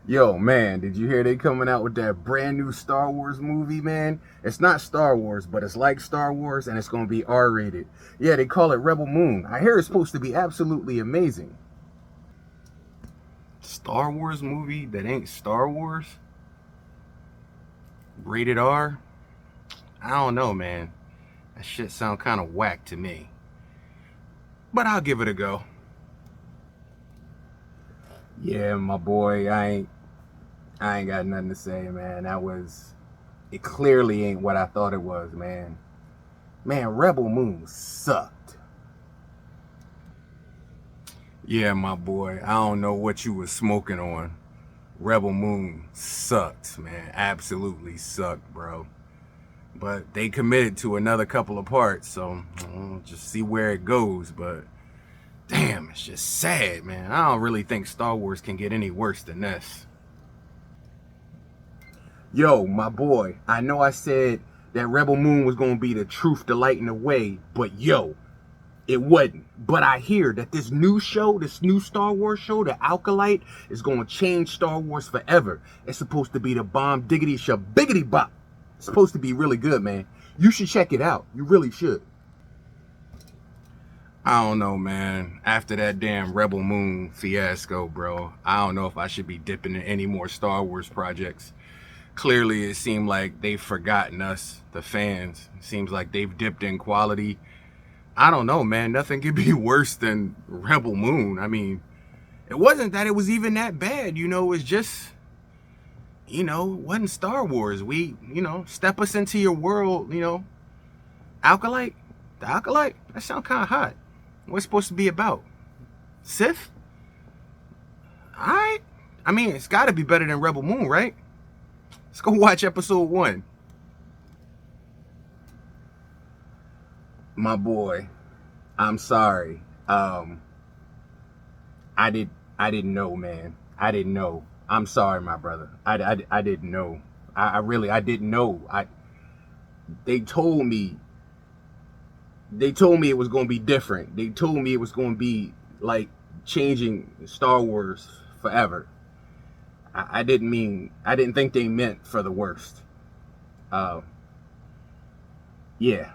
Yo, man, did you hear they coming out with that brand new Star Wars movie, man? It's not Star Wars, but it's like Star Wars, and it's going to be R-rated. Yeah, they call it Rebel Moon. I hear it's supposed to be absolutely amazing. Star Wars movie that ain't Star Wars? Rated R? I don't know, man. That shit sound kind of whack to me. But I'll give it a go. Yeah, my boy, I ain't got nothing to say, man. It clearly ain't what I thought it was, man. Man, Rebel Moon sucked. Yeah, my boy, I don't know what you was smoking on. Rebel Moon sucked, man. Absolutely sucked, bro. But they committed to another couple of parts, so we'll just see where it goes. But damn, it's just sad, man. I don't really think Star Wars can get any worse than this. Yo, my boy, I know I said that Rebel Moon was going to be the truth, the light, and the way, but yo, it wasn't. But I hear that this new show, this new Star Wars show, the Acolyte, is going to change Star Wars forever. It's supposed to be the bomb diggity shabiggity bop. It's supposed to be really good, man. You should check it out. You really should. I don't know, man. After that damn Rebel Moon fiasco, bro, I don't know if I should be dipping in any more Star Wars projects. Clearly, it seemed like they've forgotten us, the fans. It seems like they've dipped in quality. I don't know, man. Nothing could be worse than Rebel Moon. I mean, it wasn't that it was even that bad. It was just, it wasn't Star Wars. Step us into your world, Acolyte? The Acolyte? That sounds kind of hot. What's it supposed to be about? Sith? Alright. I mean, it's got to be better than Rebel Moon, right? Let's go watch episode 1. My boy, I'm sorry. I didn't know, man. I didn't know. I'm sorry, my brother. I didn't know. I didn't know. They told me it was going to be different. They told me it was going to be like changing Star Wars forever. I didn't think they meant for the worst. Yeah.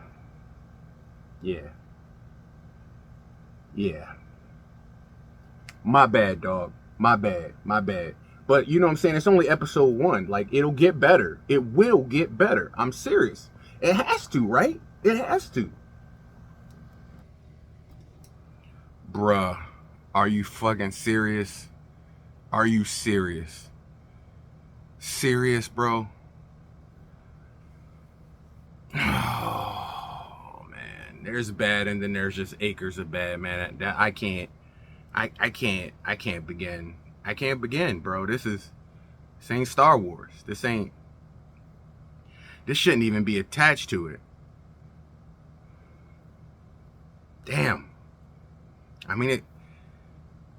My bad, dog. My bad. But you know what I'm saying? It's only episode 1. Like, it'll get better. It will get better. I'm serious. It has to, right? It has to. Bruh, are you fucking serious? Are you serious? Serious, bro? Oh, man. There's bad and then there's just acres of bad, man. I can't begin. I can't begin, bro. This ain't Star Wars. This shouldn't even be attached to it. Damn. I mean,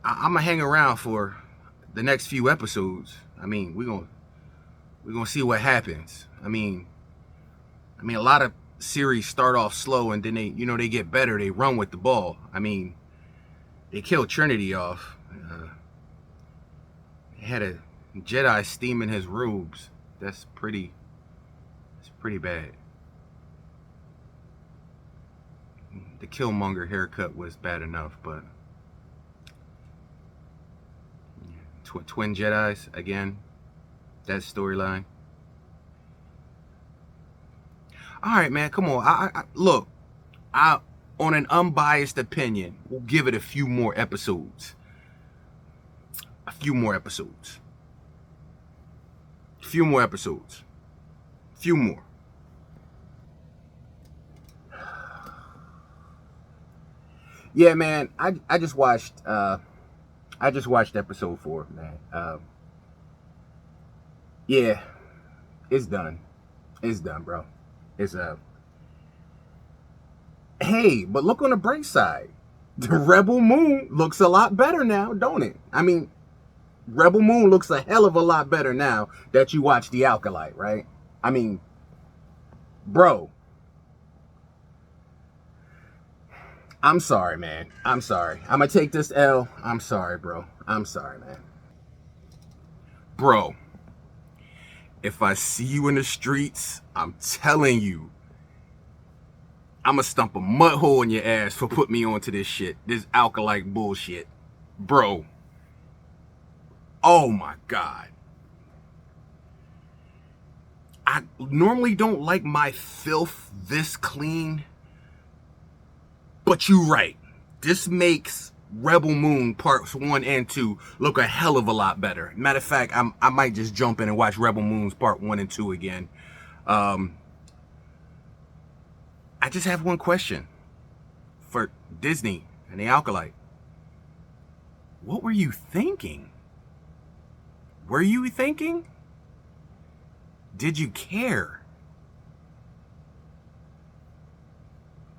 I'm gonna hang around for the next few episodes. I mean, we're gonna see what happens. I mean, a lot of series start off slow and then they get better. They run with the ball. I mean, they killed Trinity off. They had a Jedi steaming his robes. That's pretty bad. The Killmonger haircut was bad enough, but twin Jedis again. That storyline. All right, man, come on. I look. On an unbiased opinion, we'll give it a few more episodes. A few more episodes. Few more. Yeah, man. I just watched episode 4, man. Yeah, it's done. It's done, bro. It's Hey, but look on the bright side. The Rebel Moon looks a lot better now, don't it? I mean, Rebel Moon looks a hell of a lot better now that you watch the Acolyte, right? I mean, bro. I'm sorry, man. I'm sorry. I'm gonna take this L. I'm sorry, bro. I'm sorry, man. Bro, if I see you in the streets, I'm telling you, I'ma stump a mud hole in your ass for putting me onto this shit. This Acolyte bullshit. Bro. Oh my God. I normally don't like my filth this clean, but you right. This makes Rebel Moon parts 1 and 2 look a hell of a lot better. Matter of fact, I might just jump in and watch Rebel Moon's part 1 and 2 again. I just have one question for Disney and the Acolyte. What were you thinking? Were you thinking? Did you care?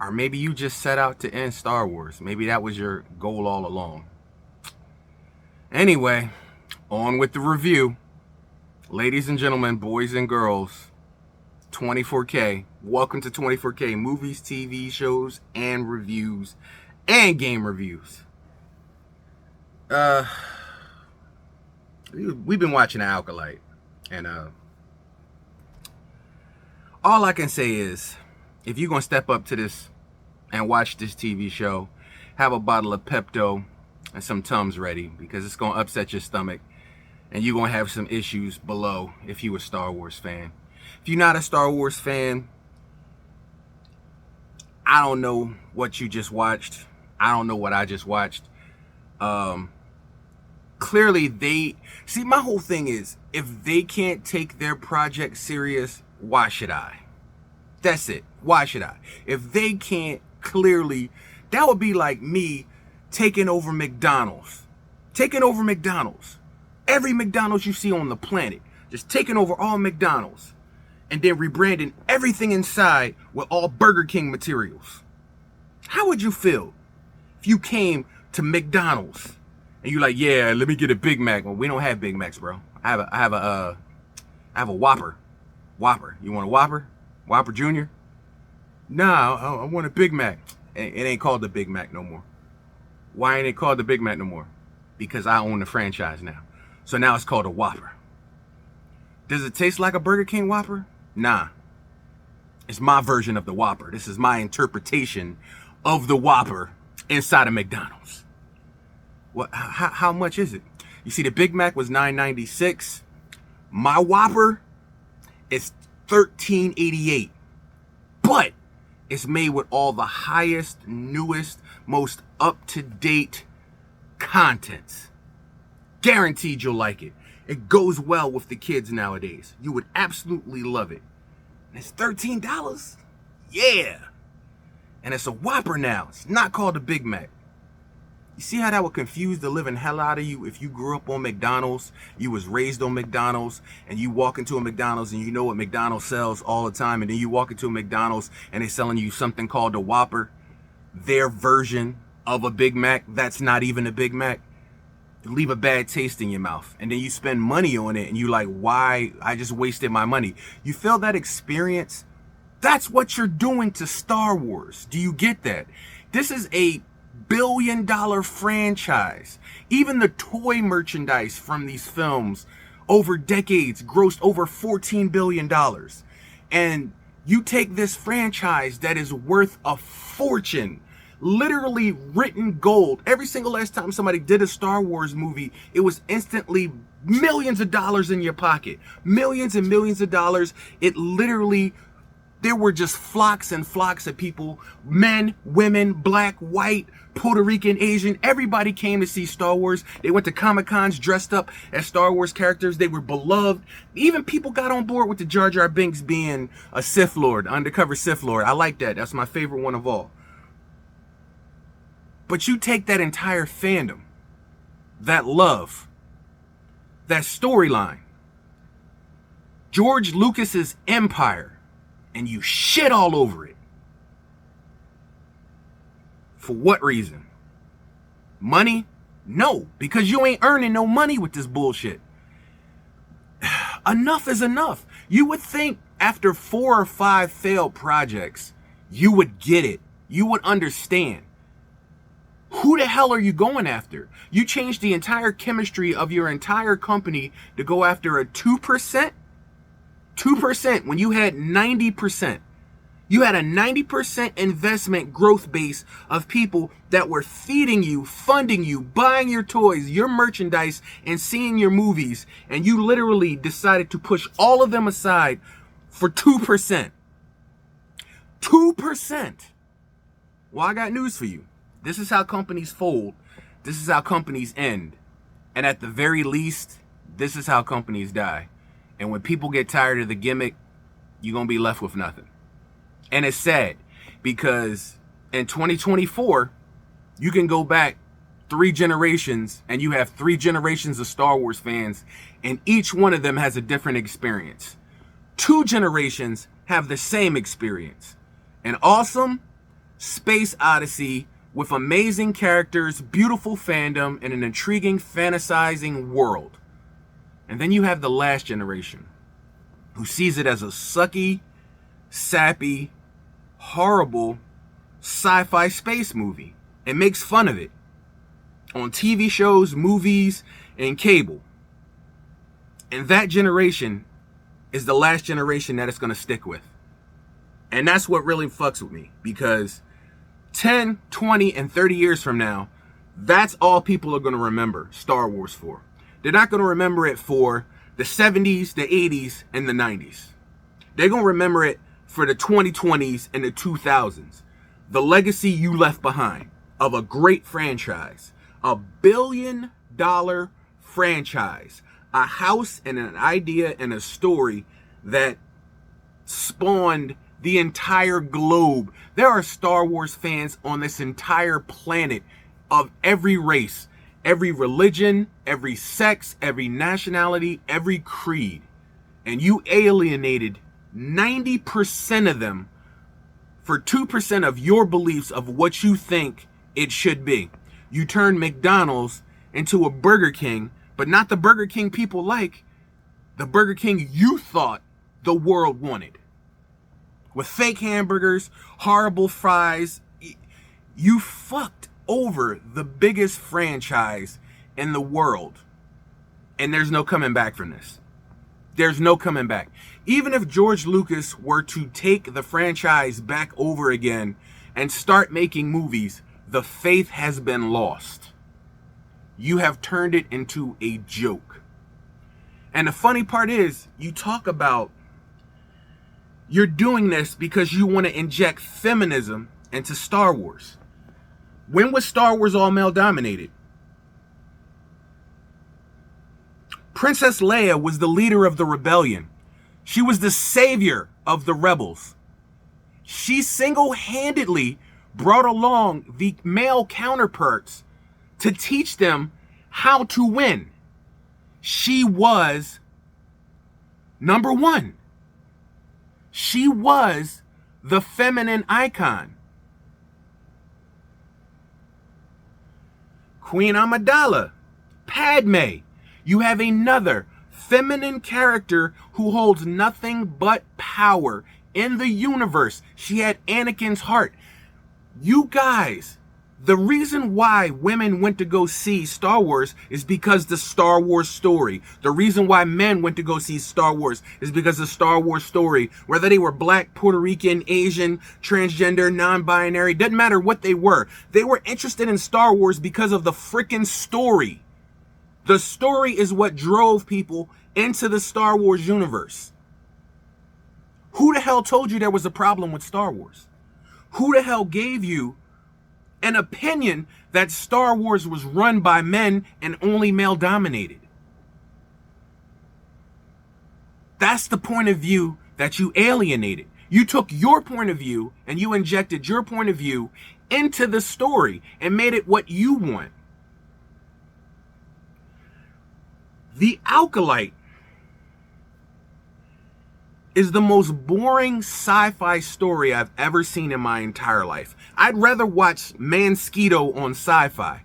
Or maybe you just set out to end Star Wars. Maybe that was your goal all along. Anyway, on with the review. Ladies and gentlemen, boys and girls, 24K. Welcome to 24K. Movies, TV shows, and reviews. And game reviews. We've been watching the Acolyte. And all I can say is, if you're going to step up to this and watch this TV show, have a bottle of Pepto and some Tums ready, because it's going to upset your stomach and you're going to have some issues below if you're a Star Wars fan. If you're not a Star Wars fan, I don't know what you just watched. I don't know what I just watched. Clearly see, my whole thing is, if they can't take their project serious, why should I? That's it. Why should I? If they can't clearly, that would be like me taking over McDonald's. Taking over McDonald's. Every McDonald's you see on the planet. Just taking over all McDonald's. And then rebranding everything inside with all Burger King materials. How would you feel if you came to McDonald's and you're like, yeah, let me get a Big Mac? Well, we don't have Big Macs, bro. I have a Whopper. Whopper. You want a Whopper? Whopper Jr.? Nah, I want a Big Mac. It ain't called the Big Mac no more. Why ain't it called the Big Mac no more? Because I own the franchise now. So now it's called a Whopper. Does it taste like a Burger King Whopper? Nah. It's my version of the Whopper. This is my interpretation of the Whopper inside of McDonald's. What? How much is it? You see, the Big Mac was $9.96. My Whopper is $13.88. But it's made with all the highest, newest, most up-to-date contents. Guaranteed you'll like it. It goes well with the kids nowadays. You would absolutely love it. And it's $13. Yeah. And it's a Whopper now. It's not called a Big Mac. You see how that would confuse the living hell out of you if you grew up on McDonald's, you was raised on McDonald's, and you walk into a McDonald's and you know what McDonald's sells all the time, and then you walk into a McDonald's and they're selling you something called a Whopper, their version of a Big Mac that's not even a Big Mac. Leave a bad taste in your mouth, and then you spend money on it and you like, why? I just wasted my money. You feel that experience? That's what you're doing to Star Wars. Do you get that? This is a billion-dollar franchise. Even the toy merchandise from these films over decades grossed over $14 billion. And you take this franchise that is worth a fortune, literally written gold. Every single last time somebody did a Star Wars movie, it was instantly millions of dollars in your pocket. Millions and millions of dollars. It literally, there were just flocks and flocks of people, men, women, black, white, Puerto Rican, Asian. Everybody came to see Star Wars. They went to Comic-Cons dressed up as Star Wars characters. They were beloved. Even people got on board with the Jar Jar Binks being a Sith Lord, undercover Sith Lord. I like that. That's my favorite one of all. But you take that entire fandom, that love, that storyline, George Lucas's empire, and you shit all over it. For what reason? Money? No, because you ain't earning no money with this bullshit. Enough is enough. You would think after 4 or 5 failed projects, you would get it. You would understand. Who the hell are you going after? You changed the entire chemistry of your entire company to go after a 2%? 2% when you had 90%. You had a 90% investment growth base of people that were feeding you, funding you, buying your toys, your merchandise, and seeing your movies. And you literally decided to push all of them aside for 2%. 2%. Well, I got news for you. This is how companies fold. This is how companies end. And at the very least, this is how companies die. And when people get tired of the gimmick, you're going to be left with nothing. And it's sad because in 2024, you can go back 3 generations and you have 3 generations of Star Wars fans, and each one of them has a different experience. 2 generations have the same experience. An awesome space odyssey with amazing characters, beautiful fandom, and an intriguing, fantasizing world. And then you have the last generation who sees it as a sucky, sappy, horrible sci-fi space movie and makes fun of it on TV shows, movies, and cable. And that generation is the last generation that it's going to stick with. And that's what really fucks with me, because 10, 20, and 30 years from now, that's all people are going to remember Star Wars for. They're not going to remember it for the 70s, the 80s, and the 90s. They're going to remember it for the 2020s and the 2000s. The legacy you left behind of a great franchise, a billion-dollar franchise, a house and an idea and a story that spawned the entire globe. There are Star Wars fans on this entire planet of every race, every religion, every sex, every nationality, every creed. And you alienated 90% of them for 2% of your beliefs of what you think it should be. You turned McDonald's into a Burger King, but not the Burger King people like, the Burger King you thought the world wanted. With fake hamburgers, horrible fries, you fucked over the biggest franchise in the world. And there's no coming back from this. There's no coming back. Even if George Lucas were to take the franchise back over again and start making movies, the faith has been lost. You have turned it into a joke. And the funny part is, you talk about you're doing this because you want to inject feminism into Star Wars. When was Star Wars all male dominated? Princess Leia was the leader of the rebellion. She was the savior of the rebels. She single-handedly brought along the male counterparts to teach them how to win. She was number one. She was the feminine icon. Queen Amidala, Padme. You have another feminine character who holds nothing but power in the universe. She had Anakin's heart. You guys, the reason why women went to go see Star Wars is because the Star Wars story. The reason why men went to go see Star Wars is because the Star Wars story. Whether they were black, Puerto Rican, Asian, transgender, non-binary, doesn't matter what they were. They were interested in Star Wars because of the freaking story. The story is what drove people into the Star Wars universe. Who the hell told you there was a problem with Star Wars? Who the hell gave you an opinion that Star Wars was run by men and only male dominated? That's the point of view that you alienated. You took your point of view and you injected your point of view into the story and made it what you want. The Acolyte is the most boring sci-fi story I've ever seen in my entire life. I'd rather watch Mansquito on Sci-Fi.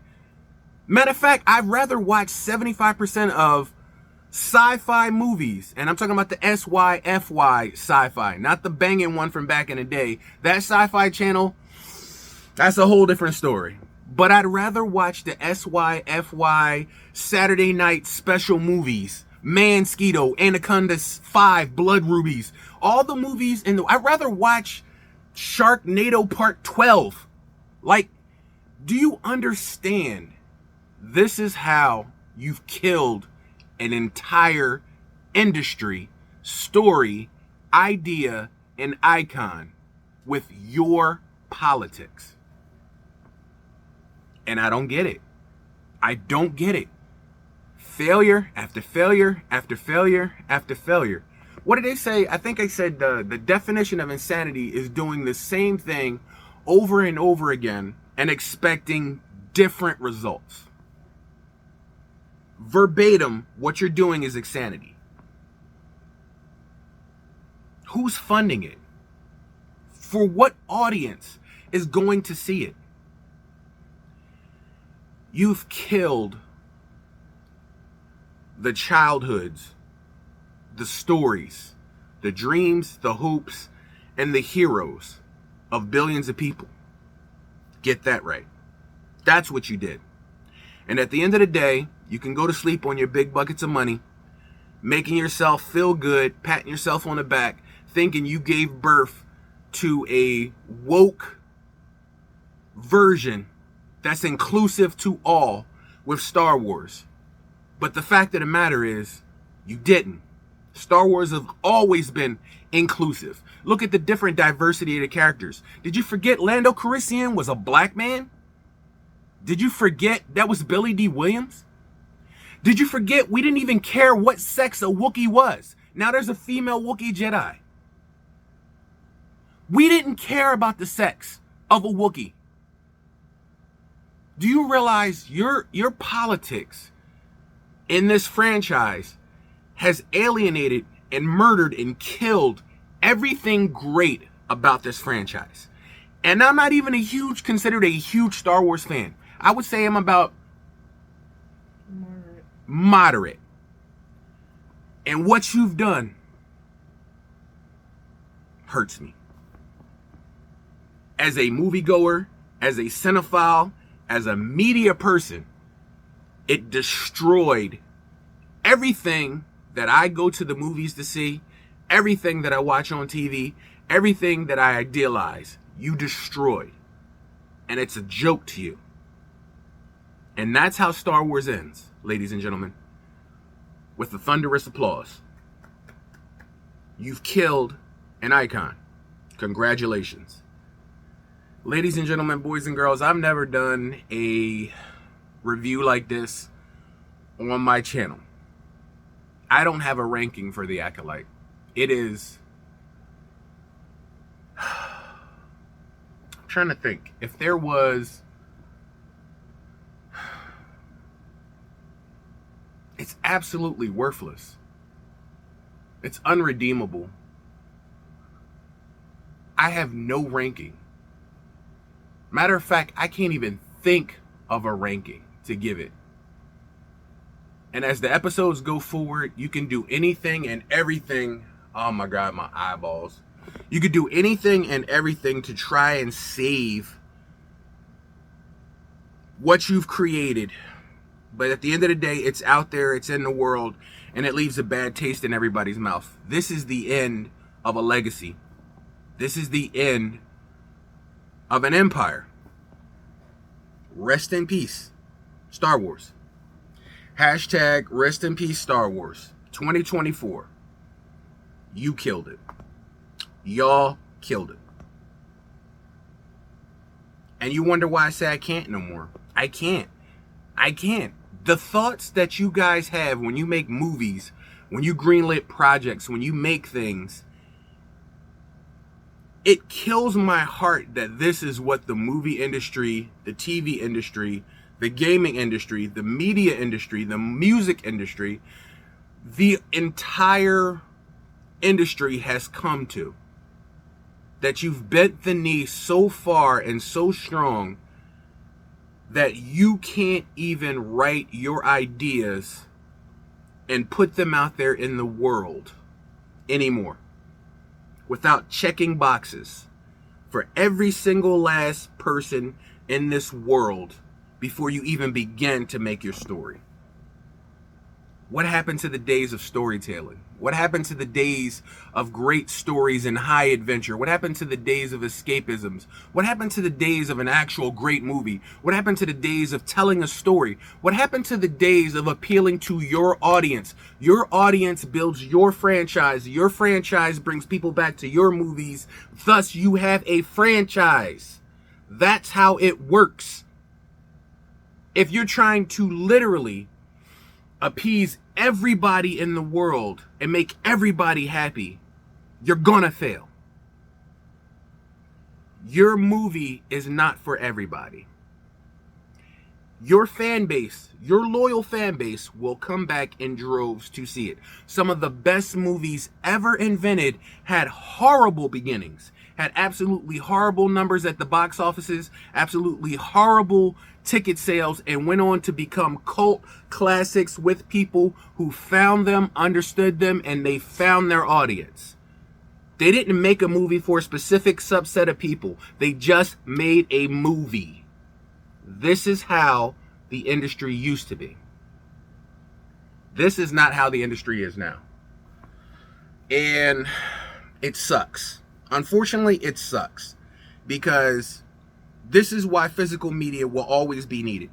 Matter of fact, I'd rather watch 75% of sci-fi movies, and I'm talking about the SYFY sci-fi, not the banging one from back in the day. That Sci-Fi channel, that's a whole different story. But I'd rather watch the SYFY Saturday night special movies, Mansquito, Anaconda 5, Blood Rubies, all the movies I'd rather watch Sharknado Part 12. Like, do you understand? This is how you've killed an entire industry, story, idea, and icon with your politics. And I don't get it. I don't get it. Failure after failure after failure after failure. What did they say? I think I said the definition of insanity is doing the same thing over and over again and expecting different results. Verbatim, what you're doing is insanity. Who's funding it? For what audience is going to see it? You've killed the childhoods, the stories, the dreams, the hopes, and the heroes of billions of people. Get that right. That's what you did. And at the end of the day, you can go to sleep on your big buckets of money, making yourself feel good, patting yourself on the back, thinking you gave birth to a woke version that's inclusive to all with Star Wars. But the fact of the matter is, you didn't. Star Wars have always been inclusive. Look at the different diversity of the characters. Did you forget Lando Calrissian was a black man? Did you forget that was Billy D. Williams? Did you forget we didn't even care what sex a Wookiee was? Now there's a female Wookiee Jedi. We didn't care about the sex of a Wookiee. Do you realize your politics in this franchise has alienated and murdered and killed everything great about this franchise? And I'm not even considered a huge Star Wars fan. I would say I'm about moderate. And what you've done hurts me. As a moviegoer, as a cinephile, as a media person, it destroyed everything that I go to the movies to see, everything that I watch on TV, everything that I idealize. You destroyed. And it's a joke to you. And that's how Star Wars ends, ladies and gentlemen. With the thunderous applause. You've killed an icon. Congratulations. Ladies and gentlemen, boys and girls, I've never done a review like this on my channel. I don't have a ranking for the Acolyte. It is... I'm trying to think. If there was... It's absolutely worthless. It's unredeemable. I have no ranking. Matter of fact, I can't even think of a ranking to give it. And as the episodes go forward, you can do anything and everything. Oh my God, my eyeballs. You could do anything and everything to try and save what you've created. But at the end of the day, it's out there, it's in the world, and it leaves a bad taste in everybody's mouth. This is the end of a legacy. This is the end of an empire. Rest in peace, Star Wars. Hashtag rest in peace, Star Wars. 2024. You killed it. Y'all killed it. And you wonder why I say I can't no more. I can't. The thoughts that you guys have when you make movies, when you greenlit projects, when you make things, it kills my heart that this is what the movie industry, the TV industry, the gaming industry, the media industry, the music industry, the entire industry has come to. That you've bent the knee so far and so strong that you can't even write your ideas and put them out there in the world anymore without checking boxes for every single last person in this world before you even begin to make your story? What happened to the days of storytelling? What happened to the days of great stories and high adventure? What happened to the days of escapisms? What happened to the days of an actual great movie? What happened to the days of telling a story? What happened to the days of appealing to your audience? Your audience builds your franchise. Your franchise brings people back to your movies. Thus, you have a franchise. That's how it works. If you're trying to literally appease everybody in the world and make everybody happy, you're gonna fail. Your movie is not for everybody. Your fan base, your loyal fan base, will come back in droves to see it. Some of the best movies ever invented had horrible beginnings, had absolutely horrible numbers at the box offices, absolutely horrible ticket sales, and went on to become cult classics with people who found them, understood them, and they found their audience. They didn't make a movie for a specific subset of people. They just made a movie. This is how the industry used to be. This is not how the industry is now. And it sucks. Unfortunately, it sucks. Because this is why physical media will always be needed.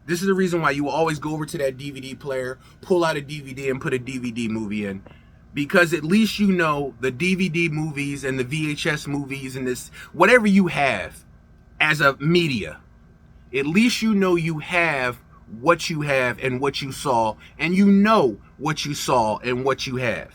This is the reason why you will always go over to that DVD player, pull out a DVD and put a DVD movie in. Because at least you know the DVD movies and the VHS movies and this, whatever you have as a media, at least you know you have what you have and what you saw, and you know what you saw and what you have.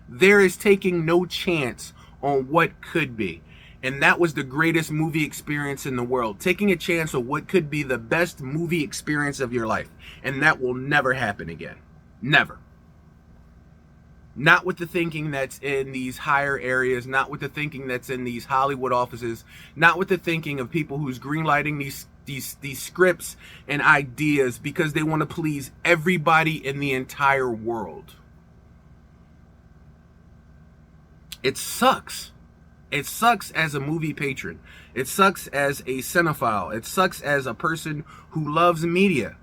There is taking no chance on what could be. And that was the greatest movie experience in the world. Taking a chance on what could be the best movie experience of your life. And that will never happen again. Never. Not with the thinking that's in these higher areas, not with the thinking that's in these Hollywood offices, not with the thinking of people who's greenlighting these scripts and ideas because they want to please everybody in the entire world. It sucks. It sucks as a movie patron. It sucks as a cinephile. It sucks as a person who loves media.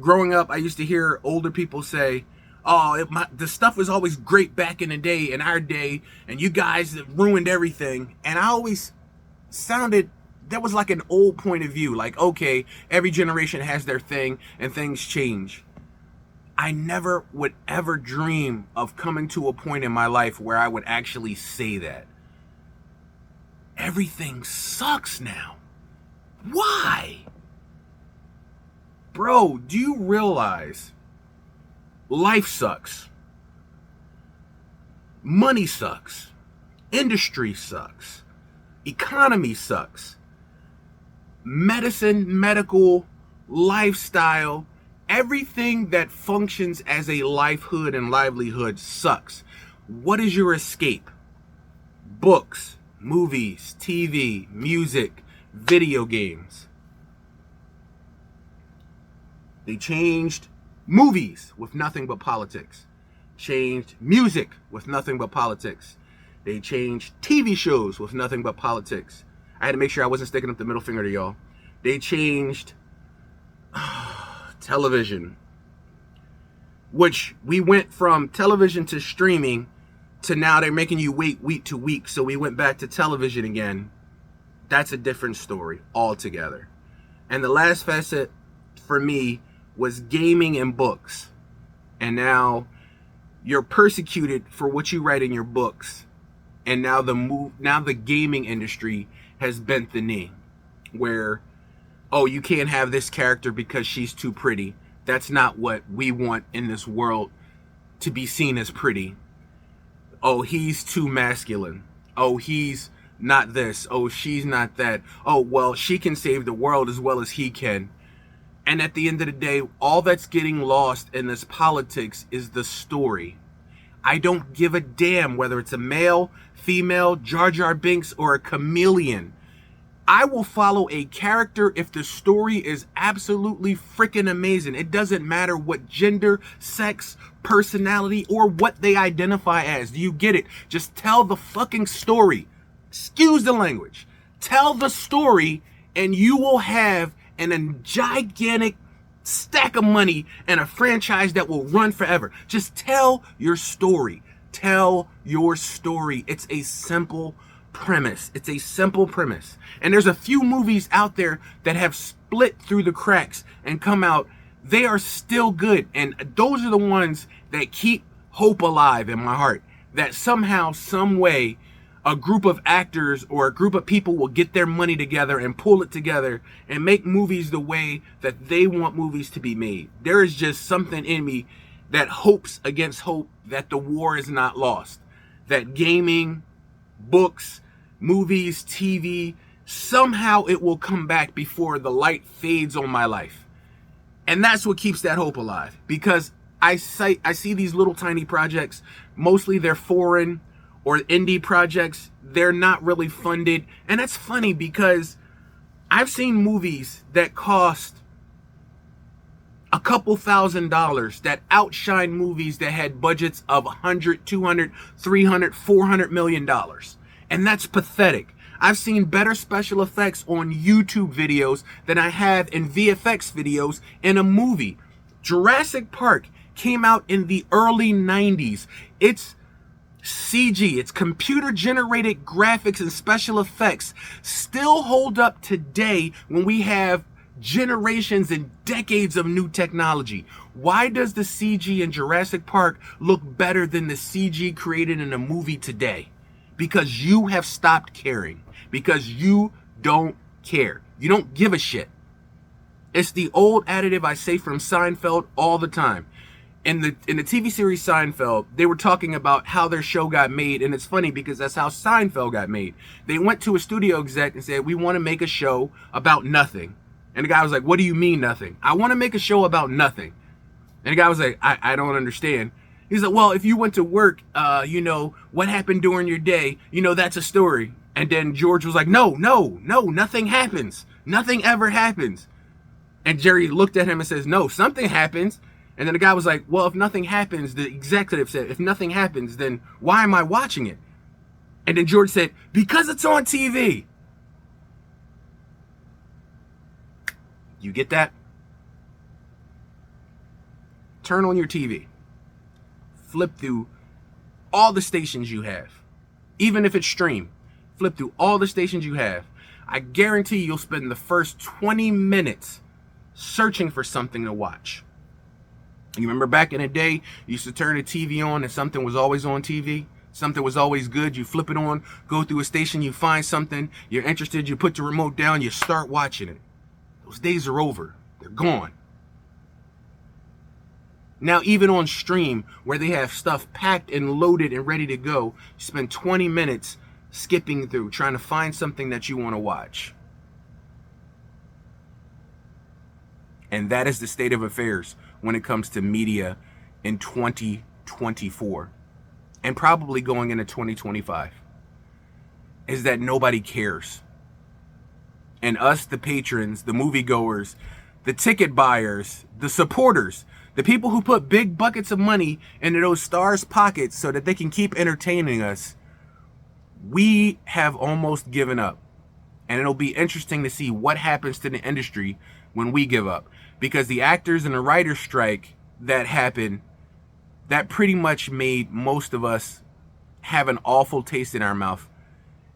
Growing up, I used to hear older people say, oh, the stuff was always great back in the day, in our day, and you guys ruined everything. And I always sounded, that was like an old point of view. Like, okay, every generation has their thing and things change. I never would ever dream of coming to a point in my life where I would actually say that. Everything sucks now. Why? Bro, do you realize life sucks? Money sucks. Industry sucks. Economy sucks. Medicine, medical, lifestyle, everything that functions as a livelihood and livelihood sucks. What is your escape? Books, movies, TV, music, video games. They changed movies with nothing but politics. Changed music with nothing but politics. They changed TV shows with nothing but politics. I had to make sure I wasn't sticking up the middle finger to y'all. They changed television, which we went from television to streaming to now they're making you wait week to week. So we went back to television again. That's a different story altogether. And the last facet for me was gaming and books. And now you're persecuted for what you write in your books. And now the gaming industry has bent the knee where, oh, you can't have this character because she's too pretty. That's not what we want in this world to be seen as pretty. Oh, he's too masculine. Oh, he's not this. Oh, she's not that. Oh, well, she can save the world as well as he can. And at the end of the day, all that's getting lost in this politics is the story. I don't give a damn whether it's a male, female, Jar Jar Binks, or a chameleon. I will follow a character if the story is absolutely freaking amazing. It doesn't matter what gender, sex, personality, or what they identify as. Do you get it? Just tell the fucking story. Excuse the language. Tell the story and you will have and a gigantic stack of money and a franchise that will run forever. Just tell your story. Tell your story. It's a simple premise. It's a simple premise. And there's a few movies out there that have split through the cracks and come out. They are still good. And those are the ones that keep hope alive in my heart. That somehow, some way, a group of actors or a group of people will get their money together and pull it together and make movies the way that they want movies to be made. There is just something in me that hopes against hope that the war is not lost. That gaming, books, movies, TV, somehow it will come back before the light fades on my life. And that's what keeps that hope alive. Because I see these little tiny projects, mostly they're foreign or indie projects. They're not really funded. And that's funny because I've seen movies that cost a couple $1,000s that outshine movies that had budgets of 100, 200, 300, 400 million dollars. And that's pathetic. I've seen better special effects on YouTube videos than I have in VFX videos in a movie. Jurassic Park came out in the early 90s. It's CG, it's computer generated graphics and special effects still hold up today when we have generations and decades of new technology. Why does the CG in Jurassic Park look better than the CG created in a movie today? Because you have stopped caring. Because you don't care. You don't give a shit. It's the old additive I say from Seinfeld all the time. In the TV series Seinfeld, they were talking about how their show got made, and it's funny because that's how Seinfeld got made. They went to a studio exec and said, "We want to make a show about nothing." And the guy was like, "What do you mean nothing?" "I want to make a show about nothing." And the guy was like, I don't understand. He's like, "Well, if you went to work, what happened during your day, that's a story." And then George was like, no, nothing happens. Nothing ever happens. And Jerry looked at him and says, "No, something happens." And then the guy was like, "Well, if nothing happens," the executive said, "if nothing happens, then why am I watching it?" And then George said, "Because it's on TV." You get that? Turn on your TV. Flip through all the stations you have. Even if it's stream, flip through all the stations you have. I guarantee you'll spend the first 20 minutes searching for something to watch. You remember back in the day, you used to turn the TV on and something was always on TV? Something was always good. You flip it on, go through a station, you find something, you're interested, you put the remote down, you start watching it. Those days are over. They're gone. Now, even on stream, where they have stuff packed and loaded and ready to go, you spend 20 minutes skipping through, trying to find something that you want to watch. And that is the state of affairs when it comes to media in 2024 and probably going into 2025, is that nobody cares. And us, the patrons, the moviegoers, the ticket buyers, the supporters, the people who put big buckets of money into those stars' pockets so that they can keep entertaining us, we have almost given up. And it'll be interesting to see what happens to the industry when we give up. Because the actors and the writers' strike that happened, that pretty much made most of us have an awful taste in our mouth.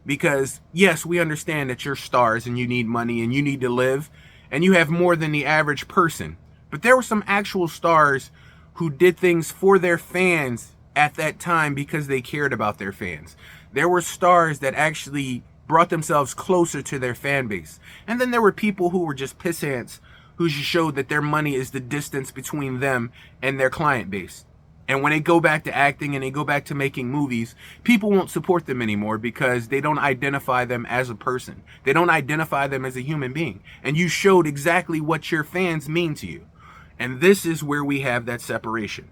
Because, yes, we understand that you're stars and you need money and you need to live. And you have more than the average person. But there were some actual stars who did things for their fans at that time because they cared about their fans. There were stars that actually brought themselves closer to their fan base. And then there were people who were just pissants who just showed that their money is the distance between them and their client base. And when they go back to acting and they go back to making movies, people won't support them anymore because they don't identify them as a person. They don't identify them as a human being. And you showed exactly what your fans mean to you. And this is where we have that separation.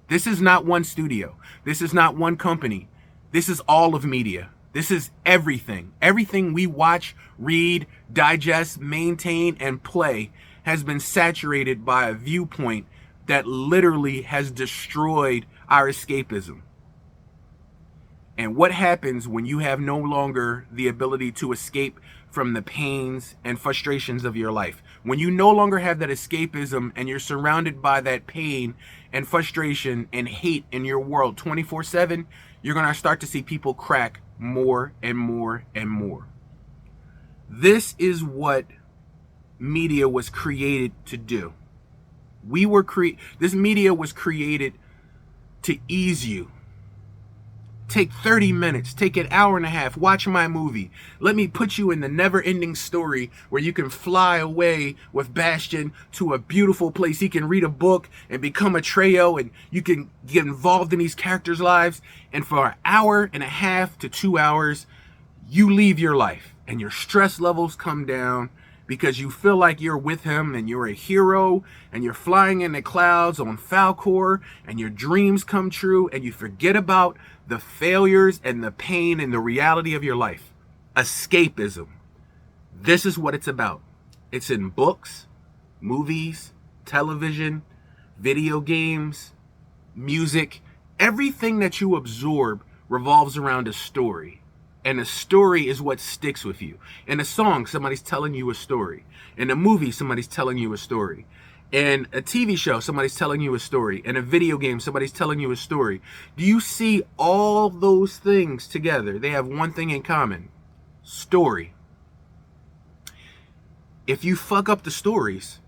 This is not one studio. This is not one company. This is all of media. This is everything. Everything we watch, read, digest, maintain, and play has been saturated by a viewpoint that literally has destroyed our escapism. And what happens when you have no longer the ability to escape from the pains and frustrations of your life. When you no longer have that escapism and you're surrounded by that pain and frustration and hate in your world 24/7, you're going to start to see people crack more and more and more. This is what media was created to do. This media was created to ease you. Take 30 minutes, take an hour and a half, watch my movie. Let me put you in the never-ending story where you can fly away with Bastion to a beautiful place. He can read a book and become a Treo, and you can get involved in these characters' lives. And for an hour and a half to 2 hours, you leave your life and your stress levels come down because you feel like you're with him and you're a hero and you're flying in the clouds on Falcor and your dreams come true and you forget about the failures and the pain and the reality of your life. Escapism. This is what it's about. It's in books, movies, television, video games, music. Everything that you absorb revolves around a story. And a story is what sticks with you. In a song, somebody's telling you a story. In a movie, somebody's telling you a story. In a TV show, somebody's telling you a story. In a video game, somebody's telling you a story. Do you see all those things together? They have one thing in common. Story. If you fuck up the stories,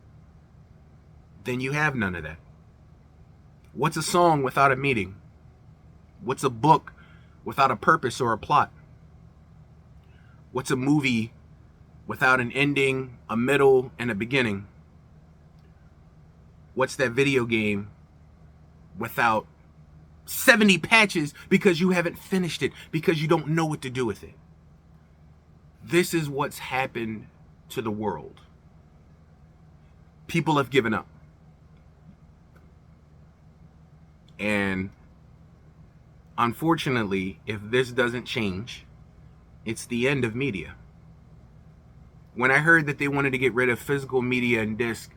then you have none of that. What's a song without a meaning? What's a book without a purpose or a plot? What's a movie without an ending, a middle, and a beginning? What's that video game without 70 patches because you haven't finished it, because you don't know what to do with it? This is what's happened to the world. People have given up. And unfortunately, if this doesn't change, it's the end of media. When I heard that they wanted to get rid of physical media and disc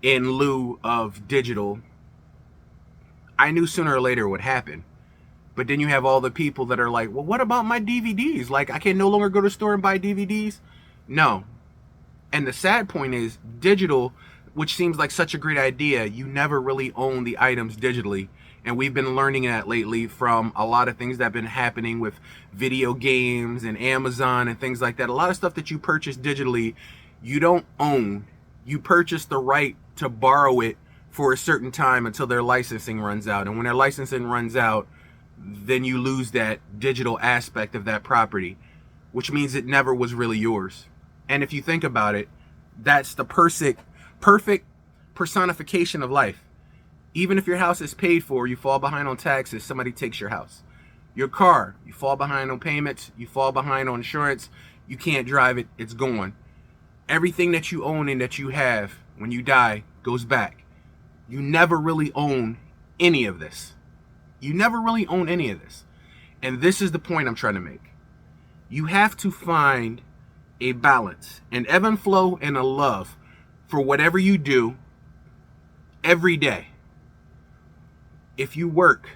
in lieu of digital, I knew sooner or later it would happen. But then you have all the people that are like, well, what about my DVDs? Like, I can no longer go to the store and buy DVDs? No. And the sad point is, digital, which seems like such a great idea, you never really own the items digitally. And we've been learning that lately from a lot of things that have been happening with video games and Amazon and things like that. A lot of stuff that you purchase digitally, you don't own. You purchase the right to borrow it for a certain time until their licensing runs out. And when their licensing runs out, then you lose that digital aspect of that property, which means it never was really yours. And if you think about it, that's the perfect personification of life. Even if your house is paid for, you fall behind on taxes, somebody takes your house. Your car, you fall behind on payments, you fall behind on insurance, you can't drive it, it's gone. Everything that you own and that you have when you die goes back. You never really own any of this. You never really own any of this. And this is the point I'm trying to make. You have to find a balance, an ebb and flow, and a love for whatever you do every day. If you work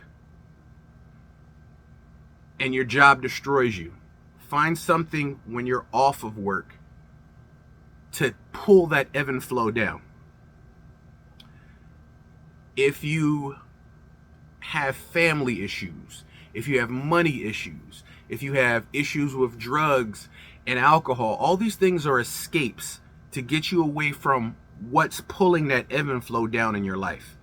and your job destroys you, find something when you're off of work to pull that ebb and flow down. If you have family issues, if you have money issues, if you have issues with drugs and alcohol, all these things are escapes to get you away from what's pulling that ebb and flow down in your life.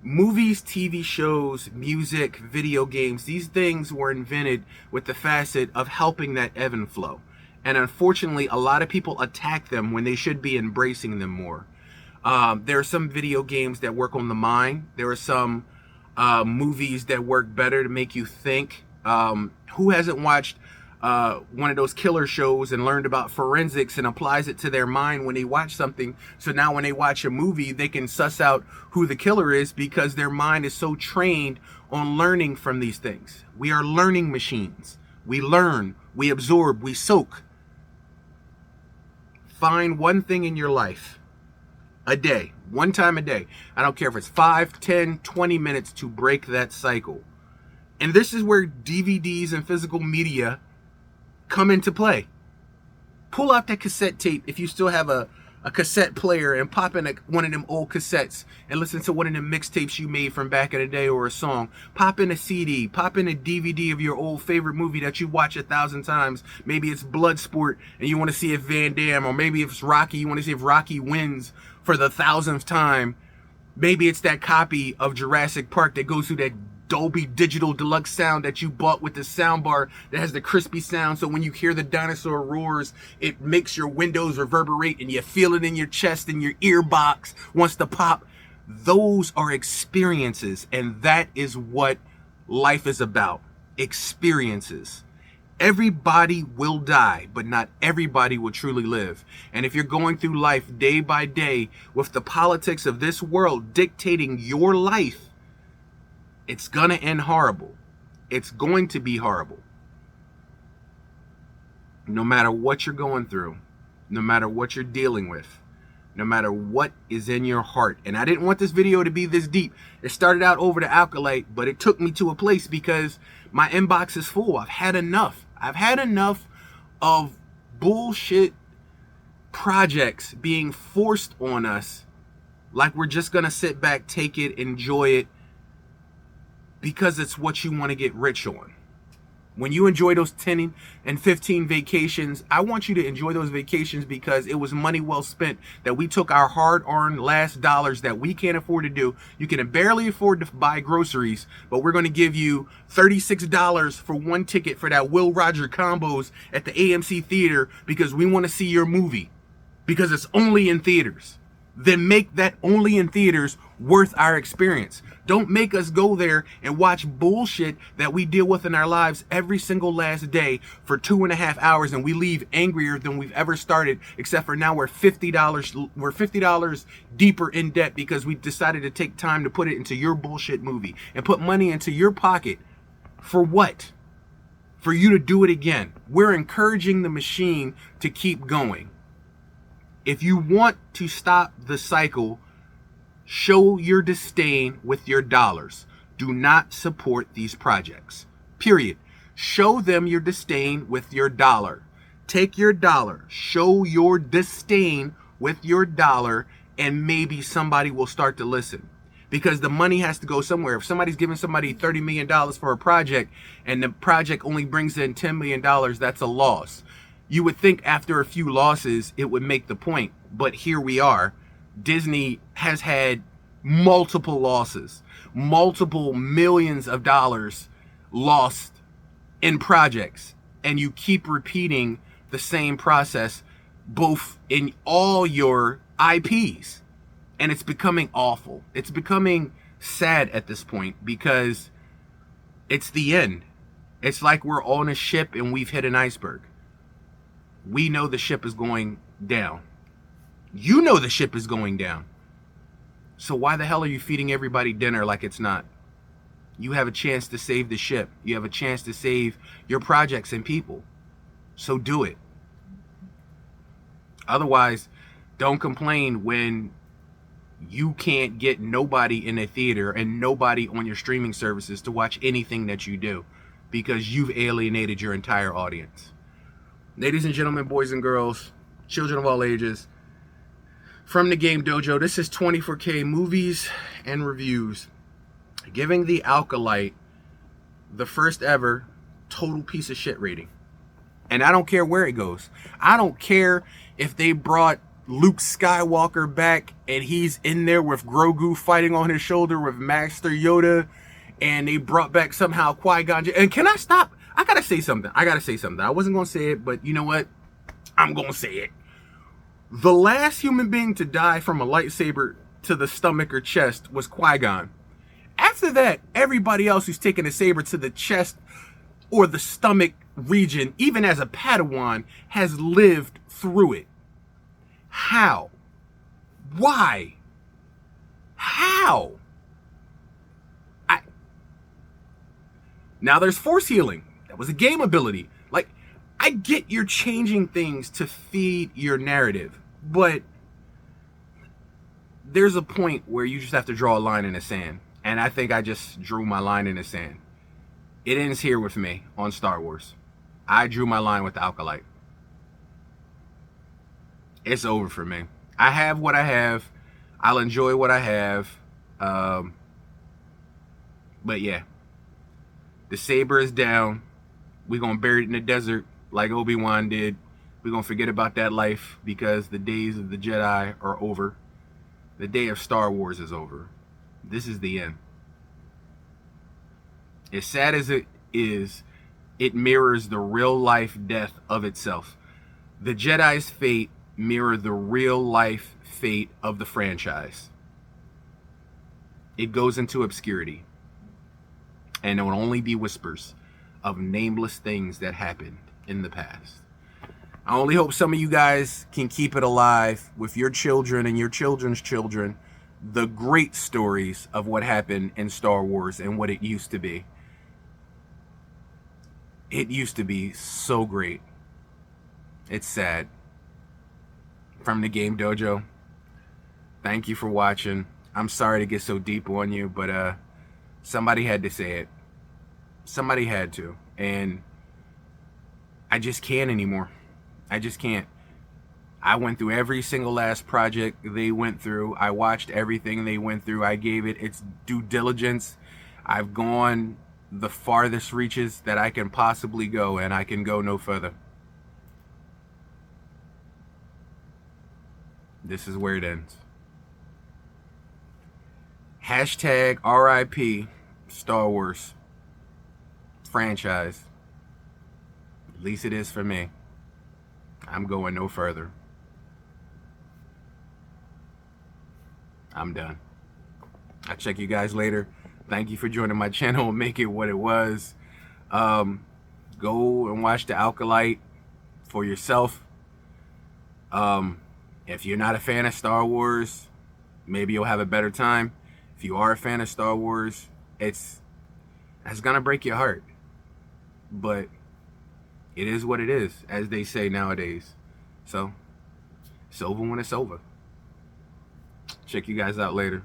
Movies, TV shows, music, video games, these things were invented with the facet of helping that ebb and flow. And unfortunately, a lot of people attack them when they should be embracing them more. There are some video games that work on the mind. There are some movies that work better to make you think. Who hasn't watched one of those killer shows and learned about forensics and applies it to their mind when they watch something? So now when they watch a movie, they can suss out who the killer is because their mind is so trained on learning from these things. We are learning machines. We learn, we absorb, we soak. Find one thing in your life a day, one time a day. I don't care if it's 5, 10, 20 minutes to break that cycle. And this is where DVDs and physical media come into play. Pull out that cassette tape if you still have a cassette player, and pop in one of them old cassettes and listen to one of them mixtapes you made from back in the day, or a song. Pop in a CD, pop in a DVD of your old favorite movie that you watch 1,000 times. Maybe it's Bloodsport and you want to see if Van Damme, or maybe if it's Rocky, you want to see if Rocky wins for the 1,000th time. Maybe it's that copy of Jurassic Park that goes through that Dolby Digital Deluxe sound that you bought with the soundbar that has the crispy sound, so when you hear the dinosaur roars, it makes your windows reverberate and you feel it in your chest and your ear box wants to pop. Those are experiences, and that is what life is about. Experiences. Everybody will die, but not everybody will truly live. And if you're going through life day by day with the politics of this world dictating your life, it's gonna end horrible. It's going to be horrible. No matter what you're going through, no matter what you're dealing with, no matter what is in your heart. And I didn't want this video to be this deep. It started out over the Acolyte, but it took me to a place because my inbox is full. I've had enough. I've had enough of bullshit projects being forced on us like we're just gonna sit back, take it, enjoy it, because it's what you want to get rich on. When you enjoy those 10 and 15 vacations, I want you to enjoy those vacations because it was money well spent, that we took our hard-earned last dollars that we can't afford to do. You can barely afford to buy groceries, but we're going to give you $36 for one ticket for that Will Roger combos at the AMC theater because we want to see your movie, because it's only in theaters. Then make that only in theaters worth our experience. Don't make us go there and watch bullshit that we deal with in our lives every single last day for 2.5 hours, and we leave angrier than we've ever started, except for now we're $50 deeper in debt because we decided to take time to put it into your bullshit movie and put money into your pocket. For what? For you to do it again. We're encouraging the machine to keep going. If you want to stop the cycle, show your disdain with your dollars. Do not support these projects. Period. Show them your disdain with your dollar. Take your dollar, show your disdain with your dollar, and maybe somebody will start to listen. Because the money has to go somewhere. If somebody's giving somebody $30 million for a project and the project only brings in $10 million, that's a loss. You would think after a few losses, it would make the point. But here we are. Disney has had multiple losses, multiple millions of dollars lost in projects. And you keep repeating the same process, both in all your IPs. And it's becoming awful. It's becoming sad at this point because it's the end. It's like we're on a ship and we've hit an iceberg. We know the ship is going down. You know the ship is going down. So why the hell are you feeding everybody dinner like it's not? You have a chance to save the ship. You have a chance to save your projects and people. So do it. Otherwise, don't complain when you can't get nobody in a theater and nobody on your streaming services to watch anything that you do because you've alienated your entire audience. Ladies and gentlemen, boys and girls, children of all ages, from the Game Dojo, this is 24K Movies and Reviews, giving the Acolyte the first ever total piece of shit rating. And I don't care where it goes. I don't care if they brought Luke Skywalker back and he's in there with Grogu fighting on his shoulder with Master Yoda, and they brought back somehow Qui-Gon. And can I stop? I gotta say something. I wasn't gonna say it, but you know what? I'm gonna say it. The last human being to die from a lightsaber to the stomach or chest was Qui-Gon. After that, everybody else who's taken a saber to the chest or the stomach region, even as a Padawan, has lived through it. How? Why? How? Now there's force healing. That was a game ability. Like, I get you're changing things to feed your narrative, but there's a point where you just have to draw a line in the sand. And I think I just drew my line in the sand. It ends here with me on Star Wars. I drew my line with the Acolyte. It's over for me. I have what I have. I'll enjoy what I have. But yeah, the saber is down. We're going to bury it in the desert like Obi-Wan did. We're going to forget about that life because the days of the Jedi are over. The day of Star Wars is over. This is the end. As sad as it is, it mirrors the real life death of itself. The Jedi's fate mirrored the real life fate of the franchise. It goes into obscurity, and it will only be whispers of nameless things that happened in the past. I only hope some of you guys can keep it alive with your children and your children's children, the great stories of what happened in Star Wars and what it used to be. It used to be so great. It's sad. From the Game Dojo, thank you for watching. I'm sorry to get so deep on you, but somebody had to say it. Somebody had to. And I just can't anymore. I just can't. I went through every single last project they went through. I watched everything they went through. I gave it its due diligence. I've gone the farthest reaches that I can possibly go, and I can go no further. This is where it ends. Hashtag RIP Star Wars franchise. At least it is for me. I'm going no further. I'm done. I'll check you guys later. Thank you for joining my channel and make it what it was. Go and watch the Acolyte for yourself. If you're not a fan of Star Wars, maybe you'll have a better time. If you are a fan of Star Wars, that's gonna break your heart. But it is what it is, as they say nowadays. So, it's over when it's over. Check you guys out later.